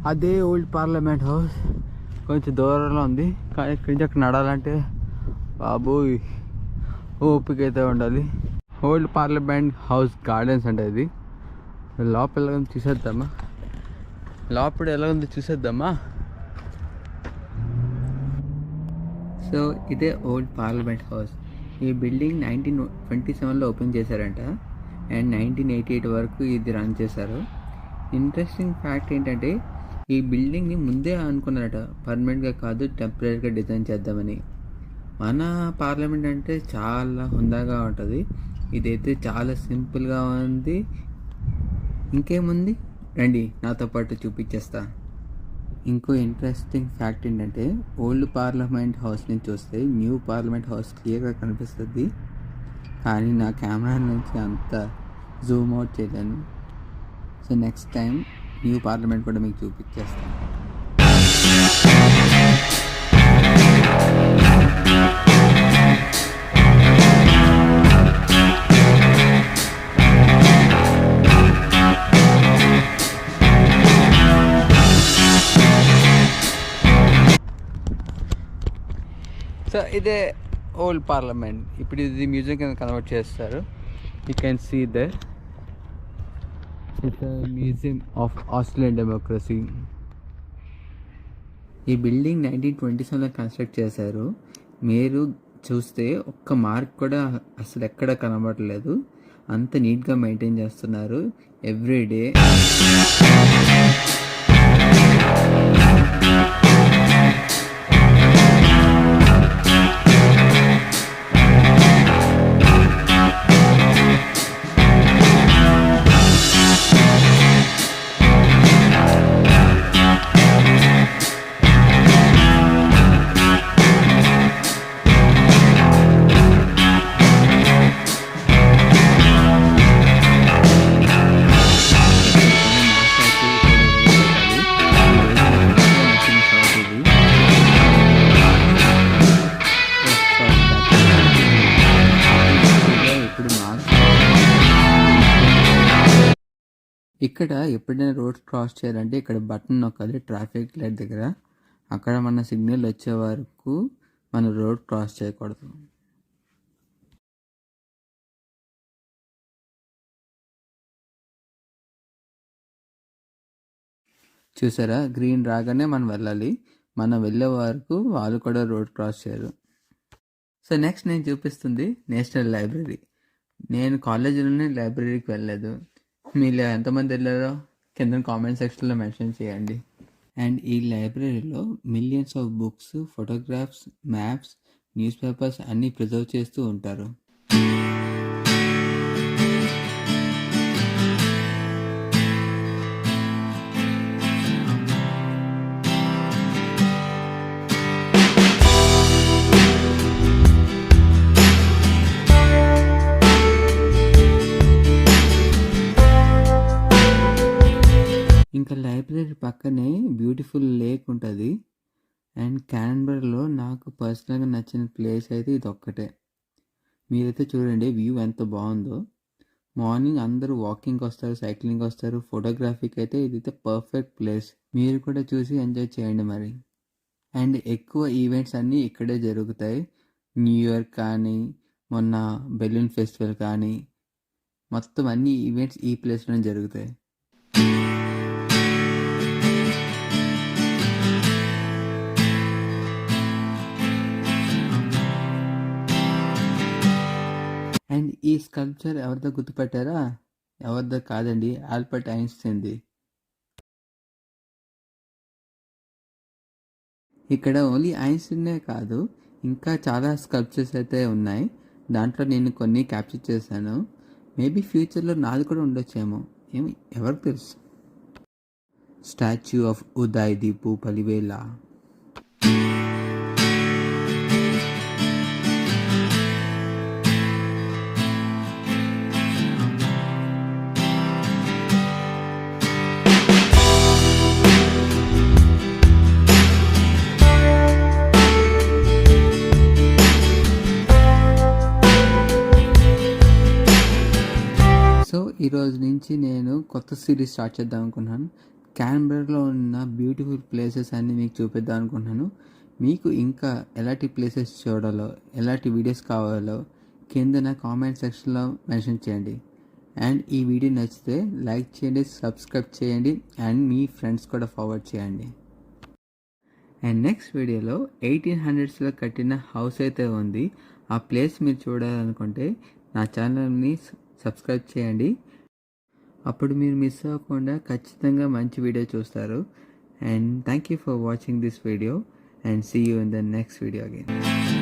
అదే old parliament house కొంచెం దూరంలో ఉంది, కానీ ఇక్కడి నుంచి అక్కడ నడాలంటే బాబోయ్ ఓపిక అయితే ఉండాలి. ఓల్డ్ పార్లమెంట్ హౌస్ గార్డెన్స్ అంటే ఇది. లోపల ఎలా ఉంది చూసేద్దామా, లోపల ఎలా ఉంది చూసేద్దామా. సో ఇదే ఓల్డ్ పార్లమెంట్ హౌస్. ఈ బిల్డింగ్ 1927లో ఓపెన్ చేశారంట, అండ్ 1988 వరకు ఇది రన్ చేశారు. ఇంట్రెస్టింగ్ ఫ్యాక్ట్ ఏంటంటే ఈ బిల్డింగ్ని ముందే అనుకున్నారట, పర్మనెంట్గా కాదు టెంపరీగా డిజైన్ చేద్దామని. మన పార్లమెంట్ అంటే చాలా హుందాగా ఉంటుంది, ఇదైతే చాలా సింపుల్గా ఉంది. ఇంకేముంది రండి నాతో పాటు చూపించేస్తా. ఇంకో ఇంట్రెస్టింగ్ ఫ్యాక్ట్ ఏంటంటే ఓల్డ్ పార్లమెంట్ హౌస్ని చూస్తే న్యూ పార్లమెంట్ హౌస్ క్లియర్గా కనిపిస్తుంది, కానీ నా కెమెరా నుంచి అంత జూమ్ అవుట్ చేయలేను. So next time new parliament కూడా మీకు చూపించేస్తాను. సో ఇదే ఓల్డ్ పార్లమెంట్. ఇప్పుడు ఇది మ్యూజియం కింద కన్వర్ట్ చేస్తారు. You can see they it's Museum of Australian Democracy. ఈ బిల్డింగ్ 1927లో కన్స్ట్రక్ట్ చేశారు. మీరు చూస్తే ఒక్క మార్క్ కూడా అసలు ఎక్కడ కనబడలేదు, అంత నీట్గా మెయింటైన్ చేస్తున్నారు ఎవ్రీడే. ఇక్కడ ఎప్పుడైనా రోడ్ క్రాస్ చేయాలంటే ఇక్కడ బటన్ నొక్కాలి ట్రాఫిక్ లైట్ దగ్గర. అక్కడ మన సిగ్నల్ వచ్చే వరకు మనం రోడ్ క్రాస్ చేయకూడదు. చూసారా, గ్రీన్ రాగానే మనం వెళ్ళాలి. మనం వెళ్ళే వరకు వాళ్ళు కూడా రోడ్ క్రాస్ చేయరు. సో నెక్స్ట్ నేను చూపిస్తుంది నేషనల్ లైబ్రరీ. నేను కాలేజీలోనే లైబ్రరీకి వెళ్ళలేదు, మీరు ఎంతమంది వెళ్ళారో కింద కామెంట్ సెక్షన్లో మెన్షన్ చేయండి. అండ్ ఈ లైబ్రరీలో millions of books, photographs, maps, news papers అన్నీ ప్రిజర్వ్ చేస్తూ ఉంటారు. ఇంకా లైబ్రరీ పక్కనే బ్యూటిఫుల్ లేక్ ఉంటుంది. అండ్ క్యాన్బరాలో నాకు పర్సనల్గా నచ్చిన ప్లేస్ అయితే ఇది ఒక్కటే. మీరైతే చూడండి వ్యూ ఎంత బాగుందో. మార్నింగ్ అందరూ వాకింగ్ వస్తారు, సైక్లింగ్ వస్తారు, ఫోటోగ్రఫీకి అయితే ఇదైతే పర్ఫెక్ట్ ప్లేస్. మీరు కూడా చూసి ఎంజాయ్ చేయండి మరి. అండ్ ఎక్కువ ఈవెంట్స్ అన్నీ ఇక్కడే జరుగుతాయి. న్యూ ఇయర్ కానీ, మొన్న బెలూన్ ఫెస్టివల్ కానీ, మొత్తం అన్ని ఈవెంట్స్ ఈ ప్లేస్లోనే జరుగుతాయి. అండ్ ఈ స్కల్ప్చర్ ఎవరిదో గుర్తుపెట్టారా? ఎవరిదో కాదండి, ఆల్బర్ట్ ఐన్స్టైన్ది. ఇక్కడ ఓన్లీ ఐన్స్టైనే కాదు, ఇంకా చాలా స్కల్ప్చర్స్ అయితే ఉన్నాయి. దాంట్లో నేను కొన్ని క్యాప్చర్ చేశాను. మేబీ ఫ్యూచర్లో నాది కూడా ఉండొచ్చేమో, ఏమి ఎవరికి తెలుసు. Statue of Uday Deepu Palivela. ఈరోజు నుంచి నేను కొత్త సిరీస్ స్టార్ట్ చేద్దాం అనుకున్నాను. క్యాన్బెరాలో ఉన్న బ్యూటిఫుల్ ప్లేసెస్ అన్నీ మీకు చూపిద్దాం అనుకుంటున్నాను. మీకు ఇంకా ఎలాంటి ప్లేసెస్ చూడాలో, ఎలాంటి వీడియోస్ కావాలో కింద కామెంట్ సెక్షన్లో మెన్షన్ చేయండి. అండ్ ఈ వీడియో నచ్చితే లైక్ చేయండి, సబ్స్క్రైబ్ చేయండి అండ్ మీ ఫ్రెండ్స్ కూడా ఫార్వర్డ్ చేయండి. అండ్ నెక్స్ట్ వీడియోలో 1800స్లో కట్టిన హౌస్ అయితే ఉంది. ఆ ప్లేస్ మీరు చూడాలనుకుంటే నా ఛానల్ని సబ్స్క్రైబ్ చేయండి. అప్పుడు మీరు మిస్ అవ్వకుండా ఖచ్చితంగా మంచి వీడియో చూస్తారు. And thank you for watching this video and see you in the next video again.